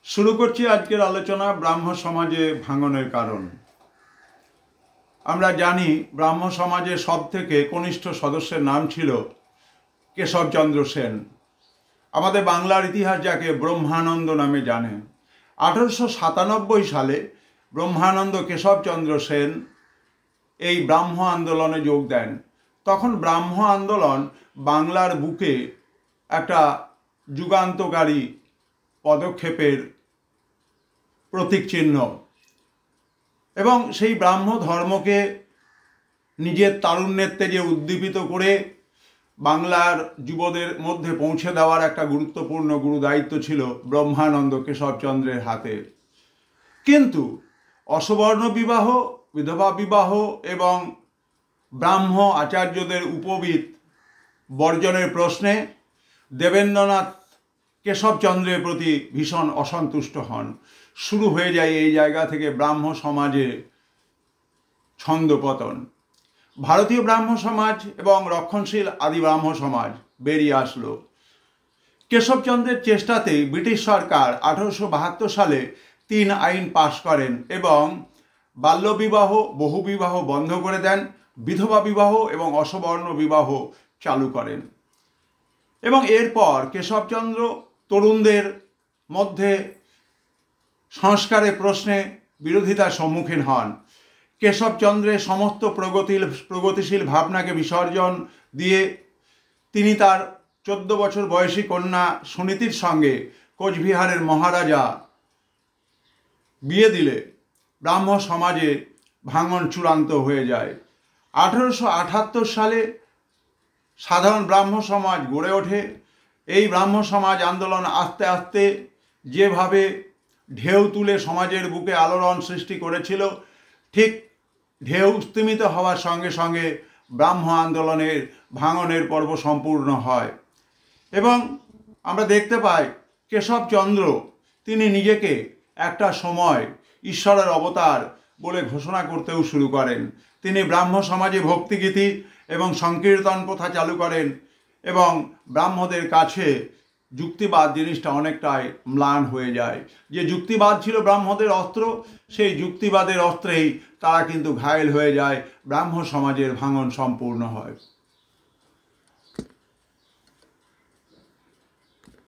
শুরু করছি আজকের আলোচনা ব্রাহ্ম সমাজে ভাঙনের কারণ। আমরা জানি ব্রাহ্ম সমাজের সবথেকে কনিষ্ঠ সদস্যের নাম ছিল কেশবচন্দ্র সেন। আমাদের বাংলার ইতিহাস যাকে ব্রহ্মানন্দ নামে জানে। 1897 সালে ব্রহ্মানন্দ কেশবচন্দ্র সেন এই ব্রাহ্ম আন্দোলনে যোগ দেন। তখন ব্রাহ্ম আন্দোলন বাংলার বুকে একটা যুগান্তকারী পদক্ষেপের প্রতীক চিহ্ন, এবং সেই ব্রাহ্ম ধর্মকে নিজের তারুণ্যের তেজে উদ্দীপিত করে বাংলার যুবদের মধ্যে পৌঁছে দেওয়ার একটা গুরুত্বপূর্ণ গুরুদায়িত্ব ছিল ব্রহ্মানন্দ কেশবচন্দ্রের হাতে। কিন্তু অসবর্ণ বিবাহ, বিধবা বিবাহ এবং ব্রাহ্ম আচার্যদের উপবিত বর্জনের প্রশ্নে দেবেন্দ্রনাথ কেশবচন্দ্রের প্রতি ভীষণ অসন্তুষ্ট হন। শুরু হয়ে যায় এই জায়গা থেকে ব্রাহ্ম সমাজে ছন্দপতন। ভারতীয় ব্রাহ্ম সমাজ এবং রক্ষণশীল আদি ব্রাহ্ম সমাজ বেরিয়ে আসলো। কেশবচন্দ্রের চেষ্টাতেই ব্রিটিশ সরকার 1872 সালে 3 আইন পাশ করেন এবং বাল্যবিবাহ, বহুবিবাহ বন্ধ করে দেন, বিধবা বিবাহ এবং অসবর্ণ বিবাহ চালু করেন। এবং এরপর কেশবচন্দ্র তরুণদের মধ্যে সংস্কারের প্রশ্নে বিরোধিতার সম্মুখীন হন। কেশবচন্দ্রের সমস্ত প্রগতিশীল ভাবনাকে বিসর্জন দিয়ে তিনি তার 14 বছর বয়সী কন্যা সুনীতির সঙ্গে কোচবিহারের মহারাজা বিয়ে দিলে ব্রাহ্ম সমাজে ভাঙন চূড়ান্ত হয়ে যায়। 1878 সালে সাধারণ ব্রাহ্ম সমাজ গড়ে ওঠে। এই ব্রাহ্ম সমাজ আন্দোলন আস্তে আস্তে যেভাবে ঢেউ তুলে সমাজের বুকে আলোড়ন সৃষ্টি করেছিল, ঠিক ঢেউ স্তিমিত হওয়ার সঙ্গে সঙ্গে ব্রাহ্ম আন্দোলনের ভাঙনের পর্ব সম্পূর্ণ হয়। এবং আমরা দেখতে পাই কেশবচন্দ্র তিনি নিজেকে একটা সময় ঈশ্বরের অবতার বলে ঘোষণা করতেও শুরু করেন। তিনি ব্রাহ্ম সমাজে ভক্তিগীতি এবং সংকীর্তন প্রথা চালু করেন এবং ব্রাহ্মদের কাছে যুক্তিবাদ জিনিসটা অনেকটাই ম্লান হয়ে যায়। যে যুক্তিবাদ ছিল ব্রাহ্মদের অস্ত্র, সেই যুক্তিবাদের অস্ত্রেই তারা কিন্তু ঘায়েল হয়ে যায়, ব্রাহ্ম সমাজের ভাঙন সম্পূর্ণ হয়।